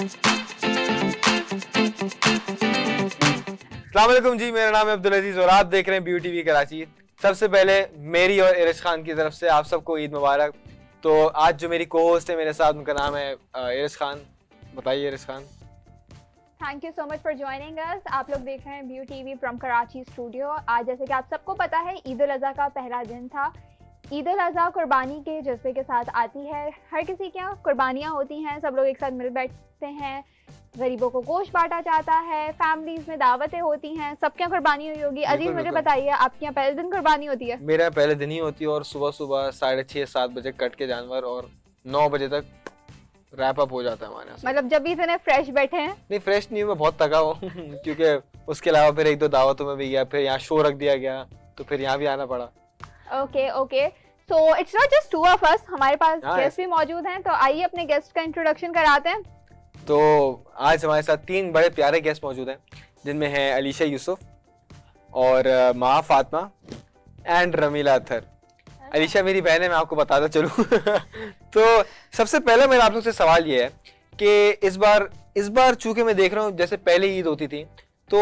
अस्सलाम वालेकुम जी, मेरा नाम है अब्दुल अजीज और आप देख रहे हैं ब्यूटी टीवी कराची। सबसे पहले मेरी और इरिश खान की तरफ से आप सबको ईद मुबारक। तो आज जो मेरी को होस्ट है मेरे साथ, उनका नाम है इरिश खान। बताइए Irish Khan. Thank you so much for joining us. आप लोग देख रहे हैं ब्यू टीवी फ्रॉम कराची स्टूडियो। आज जैसे कि आप सबको पता है, ईद उल अज़हा का पहला दिन था। ईद उल अज़हा कुर्बानी के जज्बे के साथ आती है। हर किसी के यहाँ कुर्बानियाँ होती हैं, सब लोग एक साथ मिल बैठते हैं, गरीबों को गोश्त बांटा जाता है, फैमिलीज में दावतें होती हैं, सबके यहाँ कुर्बानी हुई होगी। अजीज, मुझे बताइए, आपके यहाँ पहले दिन कुर्बानी होती है? मेरे यहाँ पहले दिन ही होती है और सुबह सुबह 6:30-7 बजे कट के जानवर और 9 बजे तक रैप अप हो जाता है हमारे यहाँ। मतलब जब भी इतने फ्रेश बैठे हैं? नहीं, फ्रेश नहीं, मैं बहुत थका हूँ क्योंकि उसके अलावा फिर 1-2 दावतों में भी गया, फिर यहाँ शो रख दिया गया तो फिर यहाँ भी आना पड़ा। Okay so it's not just two of us, हमारे पास गेस्ट भी मौजूद हैं। तो आइए अपने गेस्ट का इंट्रोडक्शन कराते हैं। तो आज हमारे साथ 3 बड़े प्यारे गेस्ट मौजूद हैं, जिनमें हैं अलीशा यूसुफ और माँ फातिमा एंड रमीला अत्तर। अलीशा मेरी बहन है, मैं आपको बताता चलूं तो सबसे पहले मेरा आप लोग से सवाल ये है कि इस बार चूंकि मैं देख रहा हूँ जैसे पहले ईद होती थी तो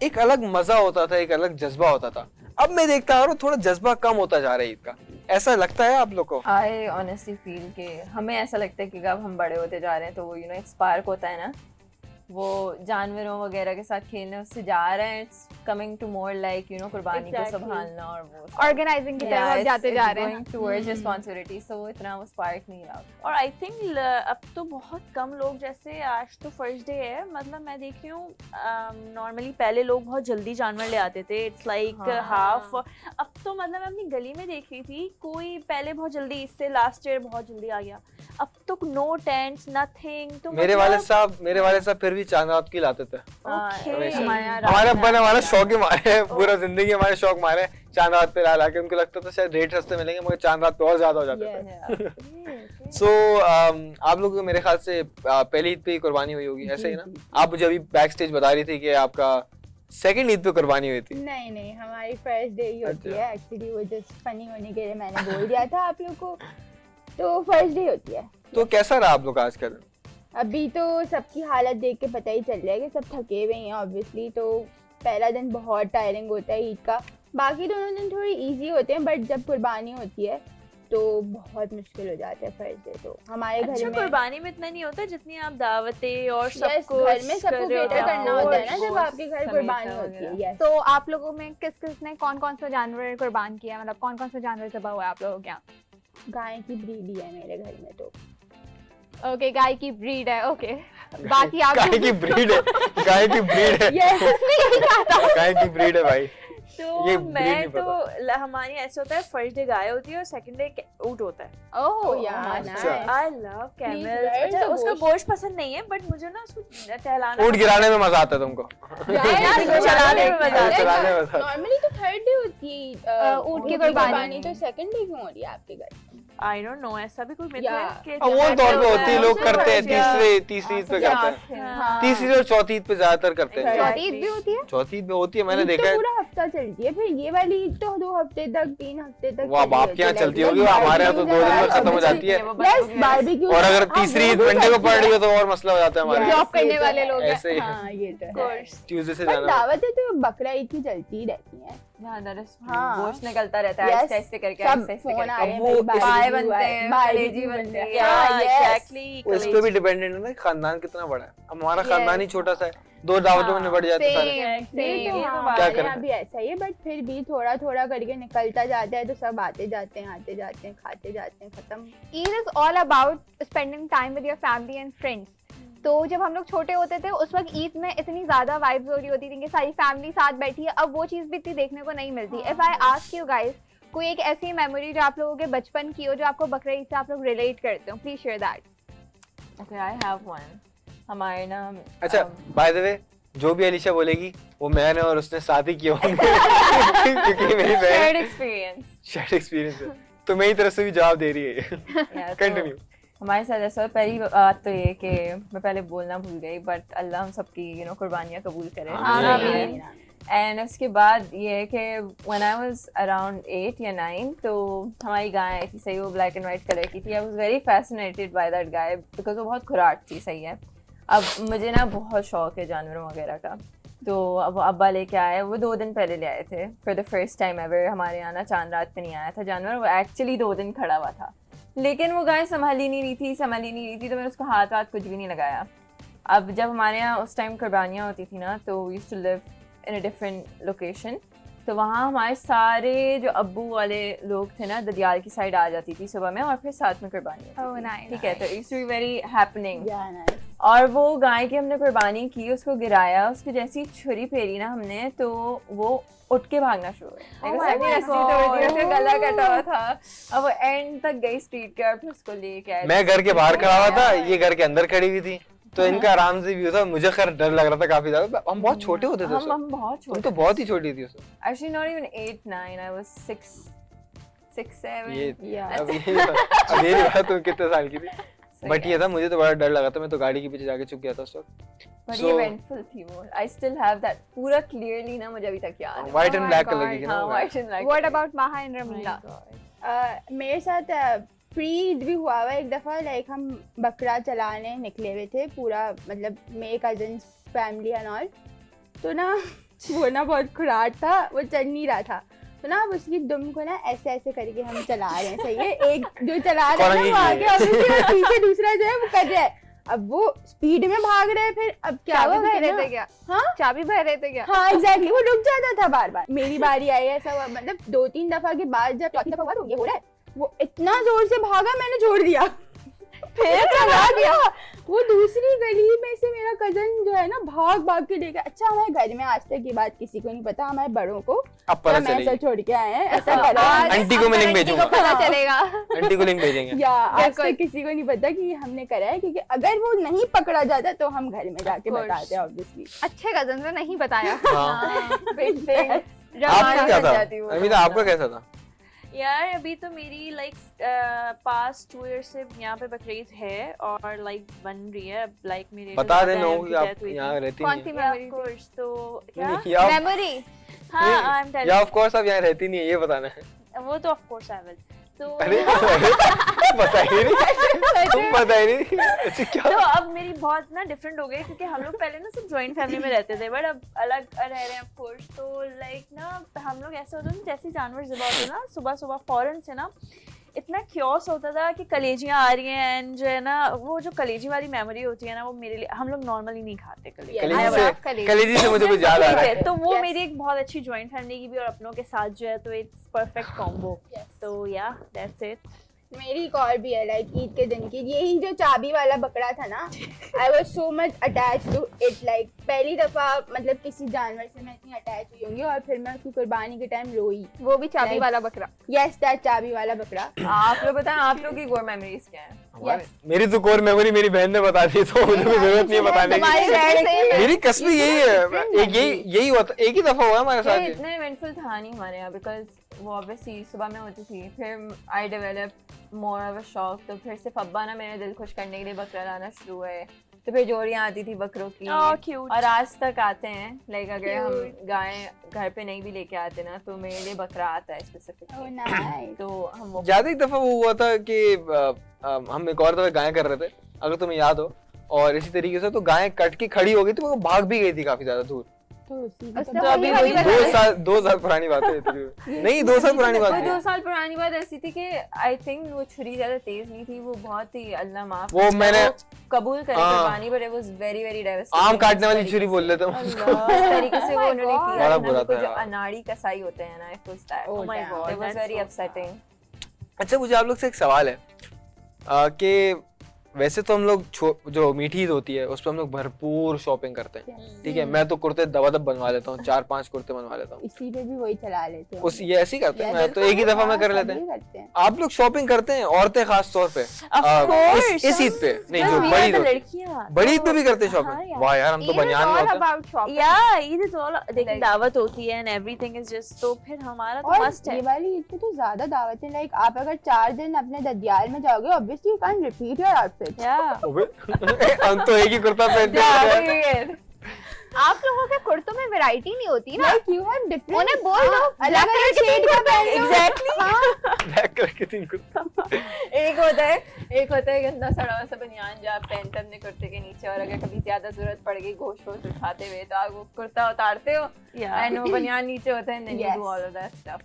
एक अलग मजा होता था, एक अलग जज्बा होता था। अब मैं देखता आ रहा हूँ थोड़ा जज्बा कम होता जा रहा है ईद का। ऐसा लगता है आप लोग को? आई ऑनेस्टली फील के हमें ऐसा लगता है कि अब हम बड़े होते जा रहे हैं तो वो एक स्पार्क होता है ना, वो जानवरों वगैरह के साथ खेलने उससे जा रहे हैं। It's coming to more like कुर्बानी को संभालना और वो ऑर्गेनाइजिंग की तरफ जाते जा रहे हैं, टुवर्ड्स रिस्पांसिबिलिटी। सो वो इतना वो स्पार्क नहीं रहा। और आई थिंक अब तो बहुत कम लोग, जैसे आज तो फर्स्ट डे है, मतलब मैं देख रही हूँ नॉर्मली पहले लोग बहुत जल्दी जानवर ले आते थे, इट्स लाइक हाफ। अब तो मतलब मैं अपनी गली में देख रही थी, कोई पहले बहुत जल्दी, इससे लास्ट ईयर बहुत जल्दी आ गया, अब तो नो टेंट्स नथिंग। तो मेरे वाले साहब फिर भी चांद रात की लाते थे। हमारे हमारा शौक ही मारे, पूरा जिंदगी हमारे शौक मारे चांद रात पे ला के। उनको लगता था शायद रेट सस्ते मिलेंगे, मगर चांद रात पे और ज्यादा हो जाते थे। सो आप लोग मेरे ख्याल से पहली ईद पे ही कुर्बानी हुई होगी, ऐसे ही ना? आप मुझे अभी बैक स्टेज बता रही थी कि आपका सेकंड ईद पे कुर्बानी हुई थी। नहीं, हमारी फर्स्ट डे ही होती है। एक्चुअली वो जस्ट फनी होने के लिए मैंने बोल दिया था आप लोग को, तो फर्स्ट डे होती है। तो कैसा रहा आप लोग आज का दिन? अभी तो सबकी हालत देख के पता ही चल रहा है कि सब थके हुए हैं ऑब्वियसली। तो पहला दिन बहुत टायरिंग होता है ईद का, बाकी दोनों दिन थोड़ी इजी होते हैं, बट जब कुर्बानी होती है तो बहुत मुश्किल हो जाता है फर्स्ट डे। तो हमारे घर में कुर्बानी में इतना नहीं होता जितनी आप दावतें और सबको घर में सबको केटर करना होता है ना जब आपके घर कुर्बानी होती है। यस। तो आप लोगों में किस ने कौन सा जानवर कुर्बान किया, मतलब कौन सा जानवर ज़बह हुआ है आप लोगों के यहाँ? गाय की ब्रीड ही है मेरे घर में। तो ओके, गाय की ब्रीड है। ओके, बाकी आप गाय की ब्रीड है, गाय की ब्रीड है, गाय की ब्रीड है भाई। तो मैं तो हमारे ऐसे होता है, फर्स्ट डे गाय होती है और सेकंड डे ऊंट होता है। ओह यार, आई लव कैमल। अच्छा, उसका गोश्त पसंद नहीं है, बट मुझे ना उसको टहलाना, ऊंट गिराने में मजा आता है तुमको? चलाने में मजा आता है। नॉर्मली तो थर्ड डे होती है ऊंट की कुर्बानी, तो सेकंड डे क्यों हो रही है आपके घर? आई डोंट नो, ऐसा भी कोई मिथ है कि वो तौर पे होती है, लोग करते हैं तीसरी ईद पे करते हैं, तीसरी और चौथी ईद पे ज्यादातर करते हैं। चौथी ईद भी होती है? चौथी ईद में होती है, मैंने ईद देखा तो है। पूरा हफ्ता चलती है, फिर ये वाली ईद तो 2 हफ्ते तक 3 हफ्ते तक। वो अब आपके यहाँ चलती होगी, हमारे यहाँ तो 2 दिन में खत्म हो जाती है। और अगर तीसरी ईद मंडे को पड़ रही है तो और मसला हो जाता है हमारे। जॉब करने वाले लोग ऐसे ही हाँ, ये तो है। ट्यूसडे से पर जाना। दावतें तो बकरा ईद की चलती ही रहती हैं। हाँ, गोश्त निकलता रहता है ऐसे ऐसे करके, सब फोन आ रहे हैं, वो पाए बनते हैं, कलेजी बनते हैं। एग्जैक्टली। इस पे भी डिपेंडेंट है ना खानदान कितना बड़ा है। अब हमारा खानदान ही छोटा सा है, 2 दावतों में निपट जाते सारे। क्या करें? अभी ऐसा ही है, बट फिर भी थोड़ा थोड़ा करके निकलता जाता है, तो सब आते जाते हैं खाते जाते हैं, खत्म। Eid is all about spending time with your family and friends. तो जब हम लोग छोटे होते थे उस वक्त ईद में इतनी ज्यादा वाइब्स हो रही होती थी कि सारी फैमिली साथ बैठी है, अब वो चीज भी इतनी देखने को नहीं मिलती। If I ask you guys, कोई एक ऐसी मेमोरी जो आप लोगों के बचपन की हो, जो आपको बकरा ईद से आप लोग रिलेट करते हो, please share that. Okay, I have one. हमारे ना, अच्छा, बाय द वे, जो भी अलीशा बोलेगी वो मैंने और उसने साथ ही किया होंगे क्योंकि मेरी बहन शेयर्ड एक्सपीरियंस है, तो मेरी तरफ से भी जवाब दे रही है। कंटिन्यू। हमारे साथ ऐसा, पहली बात तो ये कि मैं पहले बोलना भूल गई, बट अल्लाह हम सबकी कुर्बानियाँ कबूल करे। एंड उसके बाद ये है कि व्हेन आई वाज अराउंड 8 या 9, तो हमारी गाय आई थी, सही, वो ब्लैक एंड वाइट कलर की थी। I was very fascinated by that guy because वो बहुत खुराट थी, सही है। अब मुझे ना बहुत शौक है जानवरों वगैरह का, तो अब अब्बा लेके आए, वो 2 दिन पहले ले आए थे for the first time ever. हमारे यहाँ ना चांद रात पे नहीं आया था जानवर, वो एक्चुअली 2 दिन खड़ा हुआ था, लेकिन वो गाय संभाल ही नहीं रही थी, तो मैंने उसको हाथ कुछ भी नहीं लगाया। अब जब हमारे यहाँ उस टाइम कुर्बानियाँ होती थी ना, तो we used to live in a different location, तो वहाँ हमारे सारे जो अब्बू वाले लोग थे ना ददियाल की साइड आ जाती थी सुबह में, और फिर साथ में कुर्बानी होती थी, ठीक है, तो इट्स वेरी हैपनिंग। और वो गाय की हमने कुर्बानी की, उसको गिराया, उसकी जैसी छुरी फेरी ना हमने, तो वो उठ के भागना शुरू हुआ, रस्सी तोड़ दी, उसका गला कटा हुआ था, अब वो एंड तक गई स्ट्रीट के, और फिर उसको लेके आए। मैं घर के बाहर खड़ा हुआ था, ये घर के अंदर खड़ी हुई थी, तो इनका आराम से व्यू था। मुझे खैर डर लग रहा था काफी ज्यादा, हम बहुत छोटे होते थे उस वक्त। हम बहुत छोटे, तुम तो बहुत ही छोटी थी उस वक्त। Actually not even 8, 9, I was 6, 7। ये अब ये नहीं पता तुम कितने साल की थी, बट ये था मुझे तो बड़ा डर लगा था, मैं तो गाड़ी के पीछे जाके छुप गया था उस वक्त। बड़ी इवेंटफुल थी वो, आई स्टिल हैव दैट पूरा क्लियरली ना, मुझे अभी तक याद है। व्हाइट एंड ब्लैक कलर की थी ना। हाँ, white and black. What about माहा एंड रमीला? मेरे साथ प्री ईद भी हुआ हुआ एक दफ़ा, लाइक हम बकरा चलाने निकले हुए थे पूरा, मतलब मेरे कजन्स फैमिली एंड ऑल, तो ना वो ना बहुत खुराट था, वो चल नहीं रहा था, तो ना अब उसकी दुम को ना ऐसे ऐसे करके हम चला रहे हैं, सही है, एक जो चला रहा है ना वो आगे, और पीछे दूसरा जो है वो कर रहा है, अब वो स्पीड में भाग रहे हैं, फिर अब क्या चाबी हुआ भर रहे थे क्या? हाँ चाबी भर रहे थे क्या? हाँ एग्जैक्टली, वो रुक जाता था बार बार, मेरी बारी आई, ऐसा हुआ, मतलब 2-3 दफा के बाद जब चौथी दफा हुआ तो ये हो रहा है, वो इतना जोर से भागा मैंने छोड़ दिया, फिर चला गया वो दूसरी गली में से, मेरा कजन जो है ना भाग भाग के लेके, अच्छा हमारे घर में आज तक की बात किसी को नहीं पता, हमारे बड़ों को अब पता हम ऐसा चलेगी, छोड़ के आए हैं, ऐसा करा है। आंटी को मैं लिंक भेजूंगा, पता चलेगा। आंटी को लिंक भेजेंगे। या आज तक किसी को नहीं पता कि हमने करा है, क्योंकि अगर वो नहीं पकड़ा जाता तो हम घर में जाके बताते हैं ऑब्वियसली। अच्छे कजन ने नहीं बताया। हाँ। रवाना आपका क्या बन था जाती वो। अमीना, आपका कैसा था? यार अभी तो मेरी लाइक पास्ट 2 years से यहाँ पे बकरीद है, और लाइक बन रही है, लाइक मेरे बता दें लोगों की आप यहाँ रहती कौन नहीं सी हैं। मेमोरी? ऑफ कोर्स, तो क्या नहीं, या मेमोरी? हाँ आई एम या ऑफ कोर्स आप यहाँ रहती नहीं है, ये बताना है। वो तो ऑफ कोर्स आई विल, तो अरे पता ही नहीं, तुम पता ही नहीं, अच्छा क्या? तो अब मेरी बहुत ना डिफरेंट हो गई, क्योंकि हम लोग पहले ना सिर्फ जॉइंट फैमिली में रहते थे, बट अब अलग रह रहे हैं ऑफ कोर्स, तो लाइक ना हम लोग ऐसे होता था, जैसे जानवर ज़िबा होते ना सुबह सुबह फौरन से ना इतना क्योस होता था कि कलेजियाँ आ रही हैं, एंड जो है ना वो जो कलेजी वाली मेमोरी होती है ना, वो मेरे लिए, हम लोग नॉर्मली नहीं खाते कलेजी से मुझे कुछ याद आ रहा है। तो वो मेरी एक बहुत अच्छी जॉइंट फैमिली की भी, और अपनों के साथ जो है, तो इट्स परफेक्ट कॉम्बो, तो या दैट्स इट। मेरी एक और भी है, लाइक ईद के दिन की, यही जो चाबी वाला बकरा था ना, I was so much attach to it, like पहली दफा मतलब किसी जानवर से मैं इतनी अटैच हुई होंगी, और फिर मैं उसकी कुर्बानी के टाइम रोई। वो भी चाबी वाला बकरा? यस, दैट चाबी वाला बकरा। आप लोग बताएं, आप लोग की कोर मेमोरीज क्या हैं? मेरी तो कोर मेमोरी मेरी बहन ने बता दी, तो मुझे कोई जरूरत नहीं है बताने की। मेरी कसम यही है, यही हुआ था, एक ही दफा हुआ हमारे साथ। इतना इवेंटफुल था नहीं हमारे यहाँ, बिकॉज वो ऑब्वियसली सुबह में होती थी, फिर I develop more of a शौक, तो फिर सिर्फ अब्बा ना मेरे दिल खुश करने के लिए बकरा लाना शुरू हुए, तो फिर जोड़ियाँ आती थी बकरों की, cute. और आज तक आते हैं, लाइक अगर हम गाय घर पे नहीं भी लेके आते ना, तो मेरे लिए बकरा आता है स्पेसिफिकली, तो हम वो ज्यादा एक दफा वो हुआ था कि हम एक और दफा गाय कर रहे थे, अगर तुम्हें याद हो, और इसी तरीके से तो गाय कट के खड़ी हो गई थी, वो भाग भी गई थी काफी ज्यादा दूर। तो अभी वही 2 साल पुरानी बात है नहीं, 2 साल पुरानी बात वो है। 2 साल पुरानी बात ऐसी थी कि आई थिंक वो छुरी ज्यादा तेज नहीं थी, वो बहुत ही अल्लाह माफ वो मैंने कबूल करे कुर्बानी, but it was very very devastating. आम काटने वाली छुरी बोल लेते हैं उसको। इस तरीके से वो उन्होंने किया, बड़ा ना, बुरा बिल्कुल था जो यार। अनाड़ी कसाई होते हैं ना, it was that, Oh Oh my God, it was that's very so upsetting. अच्छा, मुझे आप लोग से एक सवाल है कि वैसे तो हम लोग जो मीठी ईद होती है उस पर हम लोग भरपूर शॉपिंग करते हैं, ठीक है, मैं तो कुर्ते दबादब बनवा लेता हूँ, 4-5 कुर्ते बनवा लेता हूँ, इसी पे भी वही चला लेते हैं। उस ये ऐसे ही करते हैं, मैं तो एक ही दफा में कर लेते हैं। करते हैं। आप लोग शॉपिंग करते हैं, औरतें खास तौर पे इस ईद पे नहीं, जो बड़ी ईद होती है, लड़कियां बड़ी ईद पे भी करते हैं हाँ शॉपिंग। यार। वाह यार, हम तो बनियान में होते हैं। या ईद इज ऑल, देखिए दावत होती है एंड एवरीथिंग इज जस्ट, तो फिर हमारा तो और मस्ट है। ये वाली ईद पे तो ज्यादा दावत है, लाइक आप अगर 4 दिन अपने ददियाल में जाओगे, obviously you can't repeat your outfit. या हम तो एक ही कुर्ता पहनते हैं। आप लोगों के कुर्तों में वैरायटी नहीं होती ना, Like you have different, उन्हें बोल दो अलग अलग शेड का पहन लो। एग्जैक्टली ब्लैक कलर के 3 कुर्ता। एक होता है गंदा सड़ा हुआ सा बनियान जो आप पहनते अपने कुर्ते के नीचे, और अगर कभी ज्यादा जरूरत पड़ गई गोश्त वोश्त उठाते हुए तो आप वो कुर्ता उतारते हो एंड वो बनियान नीचे होता है, then you do all of that stuff.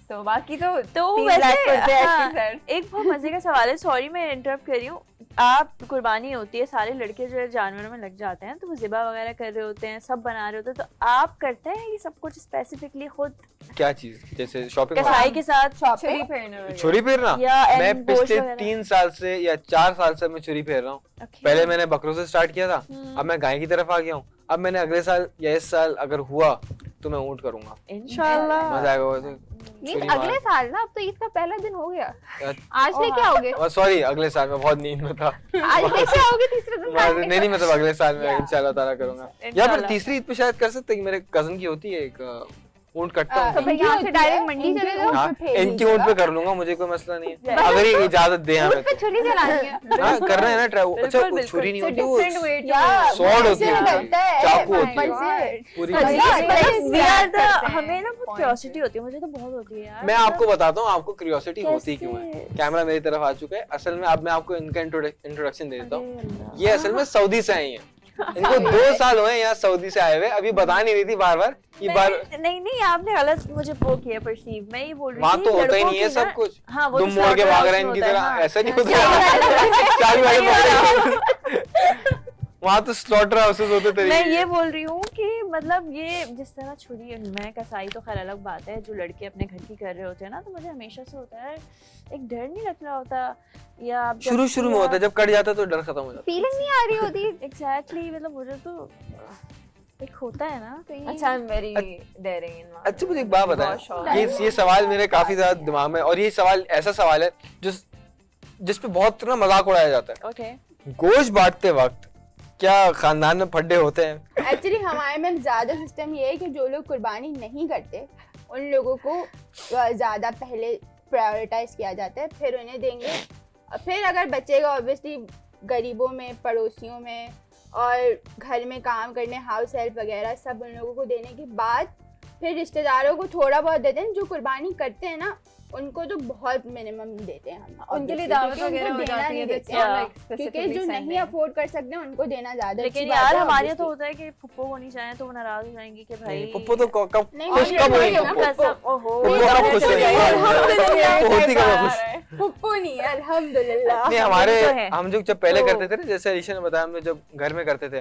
तो बाकी तो तीन वैसे, black कुर्ते हाँ, actually said. एक बहुत मजे का सवाल है, सॉरी मैं इंटरप्ट कर रही हूँ। आप कुर्बानी होती है, सारे लड़के जो है जानवरों में लग जाते हैं, तो वो ज़िबा वगैरह कर रहे होते हैं, सब बना रहे होते हैं, तो आप करते हैं ये सब कुछ स्पेसिफिकली खुद क्या चीज? जैसे शॉपिंग कसाई के साथ छुरी पहने हुए. छुरी फेरना? या मैं and गोश्त पिछले वगैरह? 3 साल से या 4 साल से मैं छुरी फेर रहा हूँ। Okay. पहले मैंने बकरों से स्टार्ट किया था, अब मैं गाय की तरफ आ गया हूँ। अब मैंने अगले साल या इस साल अगर हुआ तो मैं ऊंट करूंगा, इंशाल्लाह। मजा आएगा। वैसे छुरी अगले साल ना, अब तो ईद का पहला दिन हो गया, मार- आज लेके आओगे? सॉरी, अगले साल मैं बहुत नींद में था। आज लेके आओगे तीसरे दिन खाने? नहीं मतलब अगले साल में इंशाल्लाह ताला करूंगा। या फिर इंशाल्लाह। तीसरी ईद पे शायद कर सकते हैं, मेरे कजन की होती है एक ऊंट कटता तो हूँ। भाई यहाँ से डायरेक्ट मंडी चले जाओ, हाँ, इनकी ऊंट पे कर लूंगा, मुझे कोई मसला नहीं है अगर ये इजाजत दे हमें ऊँट पे तो। छुरी चलानी है। हाँ, कर रहे हैं ना ट्राई। अच्छा, बिल्कुल, वो छुरी नहीं होती, वो Different way to या sword होती है, लगता है, चाकू होती ऊपर है। से। पूरी मतलब We are the- करते हैं, हमें ना बहुत point क्यूरियोसिटी पे। होती है, मुझे तो बहुत होती है यार। मैं आपको बताता हूँ आपको क्यूरियोसिटी होती क्यों है। कैसे? कैमरा मेरी तरफ आ चुका है। असल में अब मैं आपको इनका इंट्रोडक्शन दे देता हूँ। अरे अल्लाह। ये असल में सऊदी से आई हैं। इनको 2 साल हुए यहाँ सऊदी से आए हुए। अभी बता नहीं रही थी बार बार ये बार नहीं आपने गलत मुझे वो किया परसीव। मैं ये बोल रही वहाँ थी तो होता ही लड़कों नहीं है की सब ना- कुछ। हाँ, वो तुम तो मोड़ के slaughter भाग house रहे हैं में इनकी होता है, तरह, हाँ। ऐसा नहीं होता। चाबी वाले पकड़े। वहाँ तो स्लॉटर हाउसेस होते थे। मैं ये बोल रही हूँ कि मतलब ये जिस तरह छुरी, मैं कसाई तो खैर अलग बात है, जो लड़के अपने घर की कर रहे होते हैं ना, तो मुझे हमेशा से होता है एक डर नहीं लग रहा होता, या आप जब शुरू में होता है, जब कट जाता है तो डर खत्म हो जाता फीलिंग नहीं आ रही होती। एग्जैक्टली, मतलब मुझे तो एक होता है ना तो ये अच्छा, I'm very daring in है। my अच्छा, मुझे एक बात बहुत बताएं, शौक है। ये सवाल मेरे काफी ज्यादा दिमाग में, और ये सवाल ऐसा सवाल है जिस पे बहुत ना मजाक उड़ाया जाता है। ओके। गोश्त बांटते वक्त क्या खानदान में फड्डे होते हैं? एक्चुअली हमारे में ज्यादा सिस्टम ये है कि जो लोग कुर्बानी नहीं करते उन लोगों को ज्यादा पहले प्रायोरिटाइज किया जाता है, फिर उन्हें देंगे, फिर अगर बचेगा ऑब्वियसली गरीबों में, पड़ोसियों में, और घर में काम करने हाउस हेल्प वगैरह सब उन लोगों को देने के बाद फिर रिश्तेदारों को थोड़ा बहुत देते हैं। जो कुर्बानी करते हैं ना उनको तो बहुत मिनिमम देते हैं हम, उनके लिए obviously, दावत क्योंकि वगैरह उनको हो देना जाती नहीं है, देते that's हैं। not like क्योंकि specifically जो नहीं sending. अफोर्ड कर सकते हैं उनको देना ज्यादा लेकिन अच्छी यार बात है, हमारे यहाँ तो obviously। होता है कि पप्पो को नहीं चाहिए तो वो नाराज हो जाएंगी कि भाई पप्पो तो कब नहीं, खुश नहीं, कब नहीं, हुई? नहीं, पप्पो कसम, ओहो पप्पो कब खुश हुई? पप्पो होती कब है खुश? पुप्पो नहीं है, अल्हम्दुलिल्लाह। नहीं, हमारे तो है। हम जो जब पहले तो- करते थे ना, जैसे अलीशा ने बताया, हम जब घर में करते थे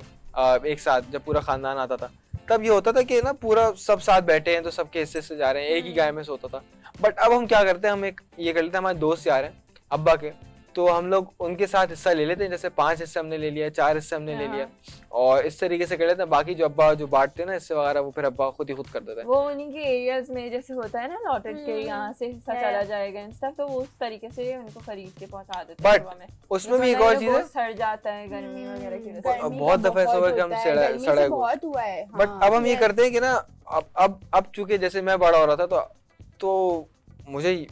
एक साथ, जब पूरा खानदान आता था, तब ये होता था कि ना पूरा सब साथ बैठे हैं तो सबके हिस्से से जा रहे हैं, एक ही गाय में से होता था। बट अब हम क्या करते हैं, हम एक ये कर लेते हैं, हमारे दोस्त यार हैं अब्बा के, तो हम लोग उनके साथ हिस्सा ले लेते हैं। जैसे 5 हिस्से हमने ले लिया, 4 हिस्से हमने ले लिया, और इस तरीके से कर लेते हैं। बाकी जो अब्बा जो बांटते हैं ना हिस्से वगैरह, वो फिर अब्बा खुद ही खुद कर देते हैं। वो उन्हीं के एरियाज में जैसे होता है ना लॉटेड के यहाँ से हिस्सा Yeah. चला जाएगा इन सब, तो वो उस तरीके से उनको खरीद के पहुंचा देते But हैं सुबह में। उसमें भी एक और चीज है, सड़ जाता है गर्मी वगैरह की वजह से। गर्मी बहुत का दफा ऐसा हुआ कि हम होता है, सड़ा- गर्मी सड़ा से हुआ। बहुत हुआ है। बट हाँ, अब हम ये yes. करते हैं कि ना अब चूंकि जैसे मैं बड़ा हो रहा था तो मुझे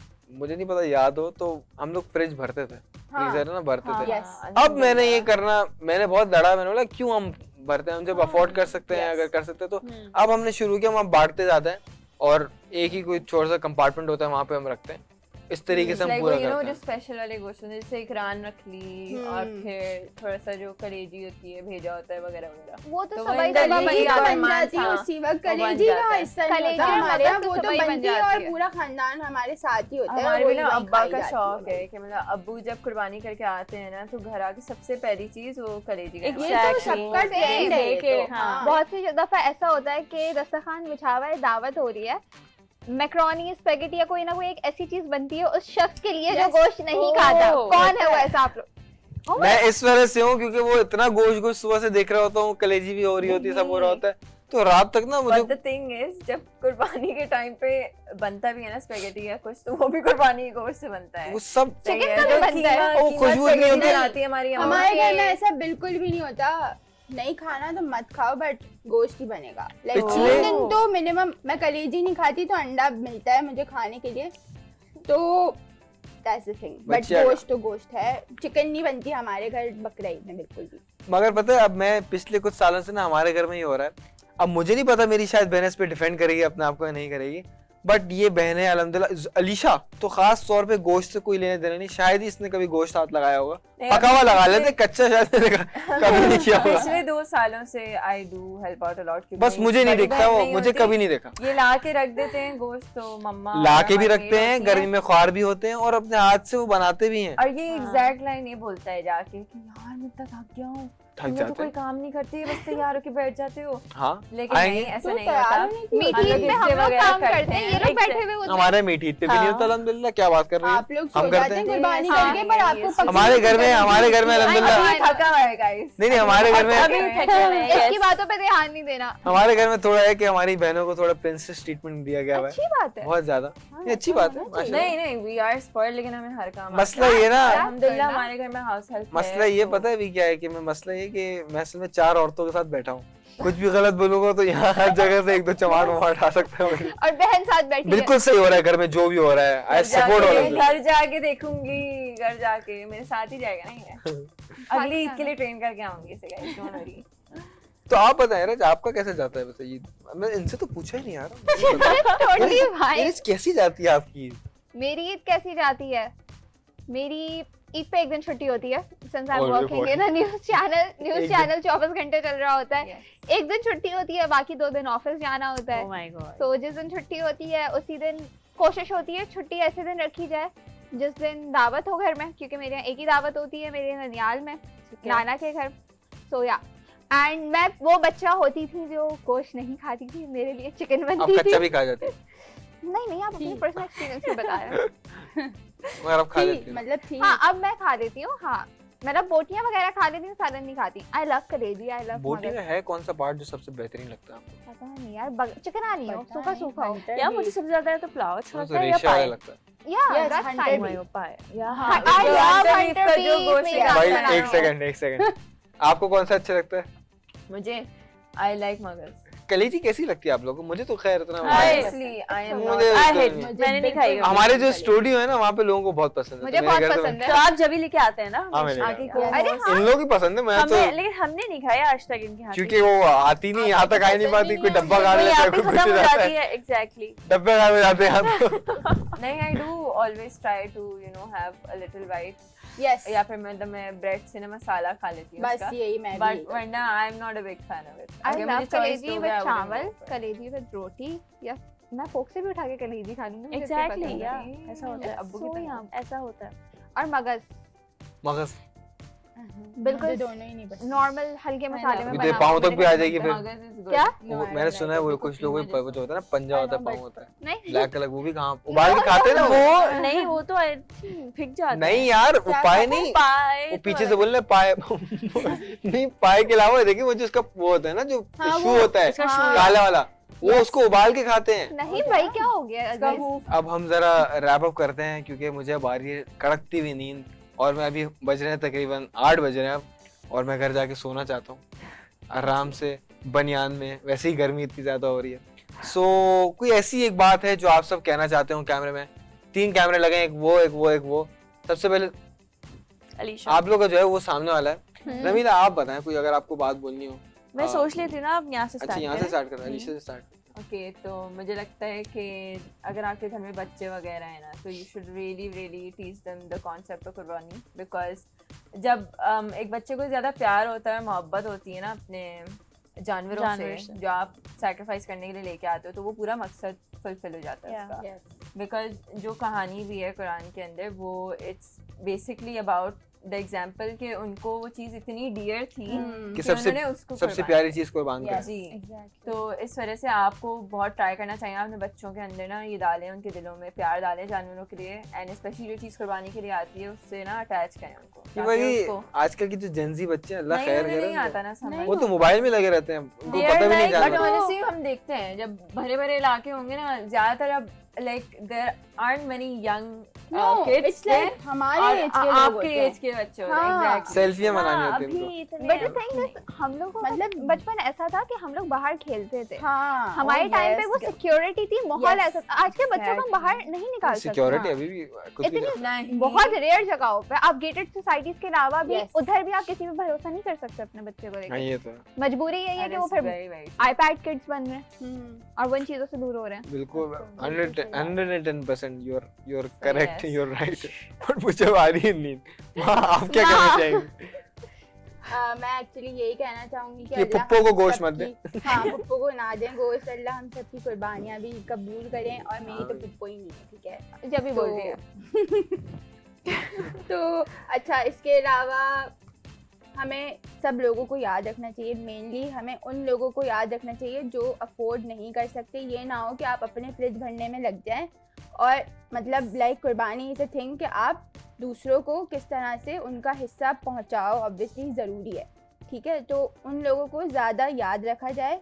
नहीं पता याद हो, तो हम लोग फ्रिज भरते थे, फ्रीजर है ना भरते हाँ, थे। yes. अब मैंने ये करना, मैंने बहुत लड़ा, मैंने बोला क्यों हम भरते हैं, हम जब अफोर्ड कर सकते हैं, yes. अगर कर सकते हैं तो अब हमने शुरू किया, हम अब बांटते जाते हैं, और एक ही कोई छोटा सा कंपार्टमेंट होता है, वहाँ पे हम रखते हैं। इस तरीके से हम पूरा करते जो हैं। स्पेशल वाले गोश्त होते हैं, जैसे एक रान रख ली और फिर थोड़ा सा जो कलेजी होती है भेजा होता है वगैरह वगैरह। वो तो तो सब वो दफा कलेजी बन कलेजी का तो जाता बन मेहमान जाती है था, उसी वक्त, वो बन कलेजी जाता का है। हिस्सा नहीं कलेजी होता का हमारे यहाँ, मतलब वो तो तो सुबह ही बन बनती है जाती और है। पूरा खानदान हमारे साथ ही होता है। हमारे भी वही ना वही अब्बा खाई का जाती शौक है। है कि मतलब अब्बू जब कुर्बानी करके आते हैं ना, तो घर आके सबसे पहली चीज वो कलेजी का ये तो Exactly. सबका ट्रेंड है, ये तो, हाँ। बहुत सी दफा ऐसा होता है कि दस्तरखान बिछा हुआ है, दावत हो रही है, मैक्रोनी, स्पेगेटी या कोई ना कोई एक ऐसी चीज बनती है उस शख्स के लिए जो Yes. गोश्त नहीं खाता। Oh. कौन है वो ऐसा आप लोग? मैं इस वजह से हूँ क्योंकि वो इतना गोश्त सुबह से देख रहा होता हूँ, कलेजी भी हो रही होती है, सब हो रहा होता है, तो रात तक ना मुझे But the thing is, जब कुर्बानी के टाइम पे बनता भी है ना स्पेगेटी या कुछ, तो वो भी कुर्बानी के गोश्त से बनता है। वो सब सही चिकन है, का भी जो बनता है। कीमा- वो कीमा खुशबू नहीं स्पेगेटी होती। बनाती है हमारी अम्मा। हमारे घर में Okay. ऐसा बिल्कुल भी नहीं होता, नहीं खाना तो मत खाओ, बट गोश्त ही बनेगा। लाइक पिछले- 3 दिन तो मिनिमम, मैं कलेजी नहीं खाती तो अंडा मिलता है मुझे खाने के लिए, तो दैट्स द थिंग। बट बच्चे- गोश्त तो गोश्त है, चिकन नहीं बनती हमारे घर बकरा ईद में बिल्कुल भी। मगर पता है अब मैं पिछले कुछ सालों से ना हमारे घर में ही हो रहा है, अब मुझे नहीं पता मेरी शायद बहन इस पे डिफेंड करेगी अपने आप को या नहीं करेगी, बट ये बहनें अल्हम्दुलिल्लाह, अलीशा तो खास तौर पे गोश्त से कोई लेने देना नहीं, शायद ही इसने कभी गोश्त हाथ लगाया होगा, पका हुआ लगा लेते, कच्चा शायद कभी नहीं किया होगा। पिछले 2 सालों से I do help out a lot. बस मुझे नहीं दिखता वो, मुझे कभी नहीं देखा। ये ला के रख देते हैं गोश्त, तो मम्मा ला के भी रखते हैं, गर्मी में ख्वार भी होते हैं और अपने हाथ से वो बनाते भी हैं। और ये एग्जैक्ट लाइन ये बोलता है जाके कि यार मैं इतना थक गया हूँ, थक तुम तो जाते कोई हैं। काम नहीं करती, बस तैयार होके बैठ जाते हो। हाँ लेकिन आएंगे। नहीं, ऐसा तो नहीं तैयार होता। होने की मीठी ईद में हम लोग वगैरह काम करते करते हैं, ये हैं। लोग बैठे हुए होते हैं। हमारे मीठी ईद पे भी नहीं होता अल्हम्दुलिल्लाह, क्या बात कर रही है। आप लोग हम सो करते जाते हैं हैं। कुर्बानी हाँ, करके, पर ये आपको सब- हमारे घर में अल्हम्दुलिल्लाह, अभी थका हुआ है गाइस। नहीं हमारे घर में, अभी थके हुए हैं, इसकी yes. बातों पे ध्यान नहीं देना। हमारे घर में थोड़ा है कि हमारी बहनों को थोड़ा प्रिंसेस ट्रीटमेंट दिया गया हुआ है, अच्छी बात है। बहुत ज्यादा। ये अच्छी बात है माशाल्लाह। नहीं नहीं, वी आर स्पॉइल्ड, लेकिन हमें हर काम मसला ये ना, अल्हम्दुलिल्लाह हमारे घर में हाउस हेल्प है। मसला ये तो- पता है भी क्या है कि मसला ये कि मैं असल में 4 औरतों के साथ बैठा हूँ, कुछ भी गलत बोलूंगा तो यहाँ हर जगह से 1-2 चमाट वमाट आ सकता है मुझे। और बहन साथ बैठी है। बिल्कुल सही हो रहा है घर में जो भी हो रहा है, I support all of this. घर जाके देखूंगी, घर जाके मेरे साथ ही जाएगा नहीं है। अगली ईद के लिए ट्रेन करके आऊंगी इसे गाइस, डोंट वरी। तो आप बताएं राज, आपका कैसे जाता है वैसे ईद? मैं इनसे तो पूछा ही नहीं यार। टोटली भाई, ईद कैसी जाती है आपकी ईद? मेरी ईद कैसी जाती है? मेरी ईद पे एक दिन छुट्टी होती है, सिंस आई एम और वर्किंग इन अ न्यूज़ एक चैनल 24 घंटे चल रहा होता है। Yes. एक दिन छुट्टी होती है, बाकी 2 दिन ऑफिस जाना होता है। Oh my god. तो जिस दिन छुट्टी होती है उसी दिन कोशिश होती है छुट्टी ऐसे दिन रखी जाए जिस दिन दावत हो घर में, क्योंकि मेरे यहाँ एक ही दावत होती है मेरे ननियाल में, नाना के घर। सो या एंड मैं वो बच्चा होती थी जो गोश्त नहीं खाती थी, मेरे लिए चिकन आप बनती कच्चा थी। भी खा जाते हैं नहीं आप अपनी पर्सनल एक्सपीरियंस से बता रहे हो। मगर आप खा लेते थी, हैं। मतलब थी। हाँ अब मैं खा लेती हूँ। हाँ मतलब बोटियां वगैरह खा लेती हूँ, सालन नहीं खाती। आई लव कलेजी, आई लव बोटी में है कौन सा पार्ट जो सबसे बेहतरीन लगता है आपको? पता नहीं यार, चिकन आ नहीं हो, पता सूखा नहीं, सूखा हो। hunter यार भी- मुझे सबसे ज्यादा है तो पुलाव अच्छा मुझे लगता तो है या रेशा वाला पाए। लगता है। या Yes, दैट्स hunter फाइन। भी। पाए या हाँ, हाँ I जो love अंडर hunter का जो beef, गोश्त मेरी निकालता जान है भाई ना, एक सेकंड आपको कौन सा अच्छा लगता है? मुझे आई लाइक मगज। कलेजी कैसी लगती है आप लोगों को? मुझे तो खैर इतना Honestly, I am not- मुझे I उसका hate नहीं। मैंने नहीं खाई कभी। हमारे जो स्टूडियो है ना वहाँ पे लोगों को बहुत पसंद है, मुझे तो मेरे बहुत घर से पसंद तो है। आप जब भी लेके आते हैं ना हाँ, मैंने आगे कहा। को अरे host- इन लोगों की पसंद है, मैं तो हमें लेकिन हमने नहीं खाया आज तक इनके हाथ क्योंकि वो आती नहीं, यहाँ तक आ ही नहीं पाती, कोई डब्बा गाड़ लेता है, कोई खत्म कुछ हो जाता जाती है, है एग्जैक्टली। डब्बे गाड़ में जाते हैं यहाँ तो। नहीं, I do always try to have a little bite, Yes, या फिर मतलब मैं ब्रेड से ना मसाला खा लेती हूँ बस उसका, यही मैं बट भी। वरना I am not a big fan of it. I love कलेजी विद चावल, कलेजी विद रोटी, या मैं फोक से भी उठा के कलेजी खा लूंगी, मुझे इतनी एग्जैक्टली पसंद है। या ऐसा होता है। अब्बू की So तरह। yum. ऐसा होता है। और मगज मगज बिल्कुल मुझे दोनों ही नहीं पसंद। नॉर्मल हल्के मसाले में अभी बना तो पाँव हुआ। तक भी आ जाएगी फिर। क्या? वो मैंने सुना है वो कुछ लोगों को वो जो होता है ना पंजा होता है, पाँव होता है नहीं ब्लैक कलर, वो भी कहाँ उबाल के खाते हैं ना वो? वो नहीं वो तो फिक जाता है। नहीं यार उपाय नहीं, पाए वो तो पीछे से अलग- बोलने पाए नहीं, पाए के अलावा देखिए वो जो उसका वो होता है ना, जो हाँ, शू वो- होता है इसका shoe। काला वाला, वो उसको उबाल के खाते हैं। नहीं भाई क्या हो गया अजीज? अब हम जरा रैप अप करते हैं क्योंकि मुझे अब आ रही है कड़कती हुई नींद, और मैं अभी बज रहे हैं तकरीबन 8 बज रहे हैं अब, और मैं घर जाके सोना चाहता हूँ आराम से बनियान में, वैसे ही गर्मी इतनी ज्यादा हो रही है। सो कोई ऐसी एक बात है जो आप सब कहना चाहते हो कैमरे में? 3 कैमरे लगे हैं, एक वो। सबसे पहले अलीशा आप लोग का जो है वो सामने वाला है। रमीला आप बताएं कोई अगर आपको बात बोलनी हो। मैं सोच लेती हूँ ना अब यहाँ से अच्छा यहाँ से स्टार्ट स्टार्ट करना, अलीशा से स्टार्ट। ओके, तो मुझे लगता है कि अगर आपके घर में बच्चे वगैरह हैं ना, तो you should really teach them the concept of कुर्बानी, बिकॉज जब एक बच्चे को ज़्यादा प्यार होता है, मोहब्बत होती है ना अपने जानवरों जानवर से से। जो आप सैक्रिफाइस करने के लिए लेके आते हो, तो वो पूरा मकसद फुलफिल हो जाता है Yeah. उसका। Yes. बिकॉज जो कहानी भी है कुरान के अंदर, वो it's basically about the example कि उनको वो चीज़ इतनी डियर थी कि कि सबसे उन्होंने उसको सबसे कुर्बान प्यारी चीज कुर्बान किया। करें। जी, Exactly. तो इस वजह से आपको बहुत ट्राई करना चाहिए अपने बच्चों के अंदर ना ये डालें, उनके दिलों में प्यार डालें जानवरों के लिए, एंड स्पेशली जो चीज़ कुर्बानी के लिए आती है उससे ना अटैच करें उनको, कि ताकि भाई उसको आजकल की जो जेंजी बच्चे हैं, अल्लाह नहीं, खैर उन्हें नहीं करे, आता ना समझ। वो तो मोबाइल में लगे रहते हैं, उनको They are पता भी नहीं like- बट चलता। ऑनेस्टली हम देखते हैं जब भरे भरे इलाके होंगे ना, ज्यादातर अब like there aren't many young No, kids it's like there. हमारे और age के लोग आपके होते हैं। एज के बच्चे होते हैं हाँ। exactly. सेल्फियां बनानी हाँ, होती है अभी उनको। इतने बट द थिंग इज हम लोग को मतलब- बचपन ऐसा था कि हम लोग बाहर खेलते थे। हाँ हमारे Oh, टाइम पे yes, वो yes. सिक्योरिटी थी, माहौल Yes, ऐसा था। आज के बच्चों को हम बाहर exactly. नहीं निकाल सकते। सिक्योरिटी हाँ। अभी भी कुछ भी इतनी नहीं। बहुत रेयर जगहों पे आप गेटेड सोसाइटीज के अलावा भी Yes. उधर भी आप किसी पे भरोसा नहीं कर सकते अपने बच्चे को हाँ लेकर। ये तो है। मजबूरी यही है That कि वो is फिर very, very true. IPad kids बन रहे हैं हम्म। और वो इन चीजों से दूर हो रहे हैं। बिल्कुल बिल्कुल 110% you're So correct, yes. you're right. और मुझे आ रही है नींद। माँ आप क्या कहना चाहेंगे? मैं एक्चुअली यही कहना चाहूंगी कि कि अल्लाह पुप्पो को हम गोश्त मत सबकी- हाँ पुप्पो को ना दें गोश्त, अल्लाह हम सबकी कुर्बानियाँ भी कबूल करें। और मेरी तो पुप्पो ही नहीं है, ठीक है। जब भी बोल रही है। तो अच्छा, इसके अलावा हमें सब लोगों को याद रखना चाहिए, मेनली हमें उन लोगों को याद रखना चाहिए जो अफोर्ड नहीं कर सकते। ये ना हो कि आप अपने फ्रिज भरने में लग जाएं और मतलब लाइक कुर्बानी इज़ अ थिंग कि आप दूसरों को किस तरह से उनका हिस्सा पहुंचाओ, ऑब्वियसली ज़रूरी है, ठीक है। तो उन लोगों को ज़्यादा याद रखा जाए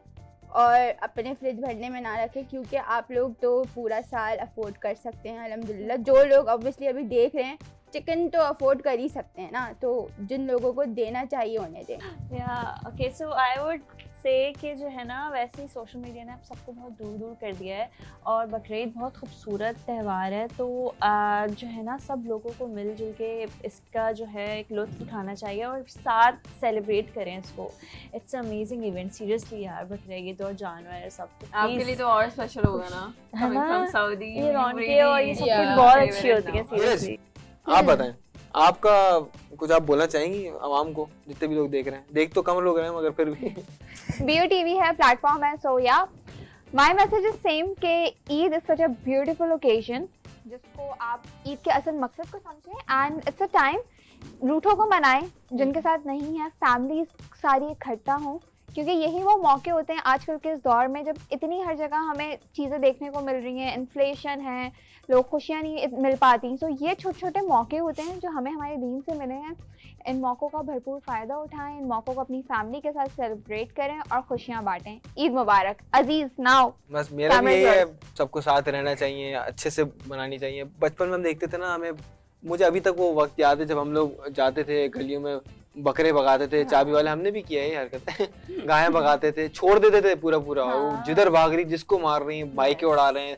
और अपने फ्रिज भरने में ना रखें, क्योंकि आप लोग तो पूरा साल अफोर्ड कर सकते हैं अल्हम्दुलिल्लाह। जो लोग ऑब्वियसली अभी देख रहे हैं, चिकन तो अफोर्ड कर ही सकते हैं ना, तो जिन लोगों को देना चाहिए उन्हें दें। या okay, so I would say कि जो है ना, वैसे ही सोशल मीडिया ने आप सबको बहुत दूर दूर कर दिया है और बकरीद बहुत खूबसूरत त्यौहार है। तो जो है ना, सब लोगों को मिलजुल के इसका जो है एक लुत्फ़ उठाना चाहिए और साथ सेलिब्रेट करें इसको। इट्स अमेजिंग इवेंट सीरियसली यार, बकरीद और जानवर सब आपके लिए तो और स्पेशल होगा ना, है coming ना? from Saudi, ये रौनकें really और ये सब Yeah. कुछ बहुत favorite अच्छी होती है now. सीरियसली। आप बताएं, आपका कुछ आप बोलना चाहेंगी आवाम को, जितने भी लोग देख रहे हैं? देख तो कम लोग रहे हैं मगर फिर भी। BOTV है, प्लेटफॉर्म है। सो या माय मैसेज इज सेम कि Eid is such a beautiful occasion जिसको आप ईद के असल मकसद को समझें एंड इट्स अ टाइम रूठों को मनाएं जिनके साथ नहीं है, फैमिलीज सारी इकट्ठा हों, क्योंकि यही वो मौके होते हैं आजकल के इस दौर में जब इतनी हर जगह हमें चीज़ें देखने को मिल रही हैं, इन्फ्लेशन है, लोग खुशियाँ नहीं मिल पाती। सो ये छोटे छोटे मौके होते हैं जो हमें हमारे दीन से मिले हैं। इन मौक़ों का भरपूर फ़ायदा उठाएं, इन मौक़ों को अपनी फैमिली के साथ सेलिब्रेट करें और खुशियाँ बांटें। ईद मुबारक अजीज़। नाउ बस मेरा भी Camera यही है, yours. सबको साथ रहना चाहिए, अच्छे से मनानी चाहिए। बचपन में हम देखते थे ना, हमें मुझे अभी तक वो वक्त याद है जब हम लोग जाते थे गलियों में, बकरे भगाते थे, चाबी वाले, हमने भी किया है ये हरकतें। गायें भगाते थे, छोड़ देते थे पूरा पूरा, वो हाँ। जिधर भाग रही जिसको मार रही हैं, बाइकें उड़ा रहे हैं,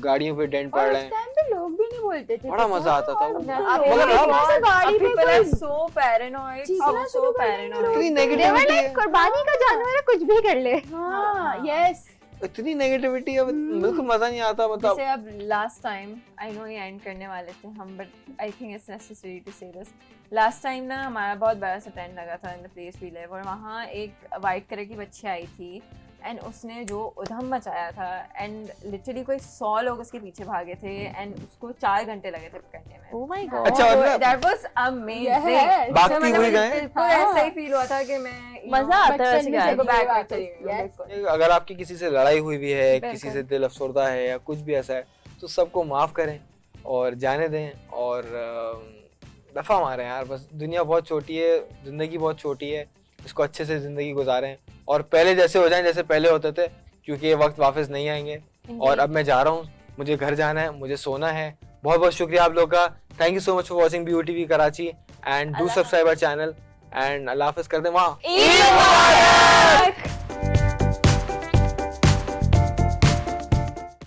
गाड़ियों पे डेंट पड़ और रहे उस हैं। टाइम पे लोग भी नहीं बोलते थे, बड़ा मजा आता था वो। मगर अब गाड़ी पे people are कोई so paranoid, चीखना so शुरू कर देंगे paranoid. इतनी they were नेगेटिविटी like, है, कुर्बानी का जानवर है, कुछ भी कर ले। हाँ यस इतनी नेगेटिविटी है, बिल्कुल मजा नहीं आता। मतलब जैसे अब लास्ट टाइम, आई नो ये एंड करने वाले थे हम, but I think it's necessary to say this. Last time ना हमारा बहुत बड़ा सा टेंट लगा था in the place we live, और वहाँ एक वाइट कलर की बच्ची आई थी एंड उसने जो उधम मचाया था, एंड लिटरली कोई 100 लोग उसके पीछे भागे थे एंड उसको 4 घंटे लगे थे पकड़ने में। Oh my God. अच्छा, मतलब दैट वाज अमेजिंग। Yes. भागती हुई गए। बिल्कुल ऐसा ही फील हुआ था कि मैं मजा आता है बचपन में वैसे जब गाने। ये बात चली होती है। बिल्कुल। अगर आपकी किसी से लड़ाई हुई भी है, बिल्कुल। किसी से दिल अफसरदा है या कुछ भी ऐसा है, तो सबको माफ करें और जाने दें और दफा मारें यार। बस दुनिया बहुत छोटी है, जिंदगी बहुत छोटी है, इसको अच्छे से जिंदगी गुजारें और पहले जैसे हो जाएं जैसे पहले होते थे, क्योंकि ये वक्त वापस नहीं आएंगे। और अब मैं जा रहा हूँ, मुझे घर जाना है, मुझे सोना है। बहुत बहुत शुक्रिया आप लोग का। Thank you so much for watching BOTV Karachi and do अल्लाह सब्सक्राइब आवर चैनल एंड अल्लाह हाफिज कर दें वहाँ। ईद मुबारक।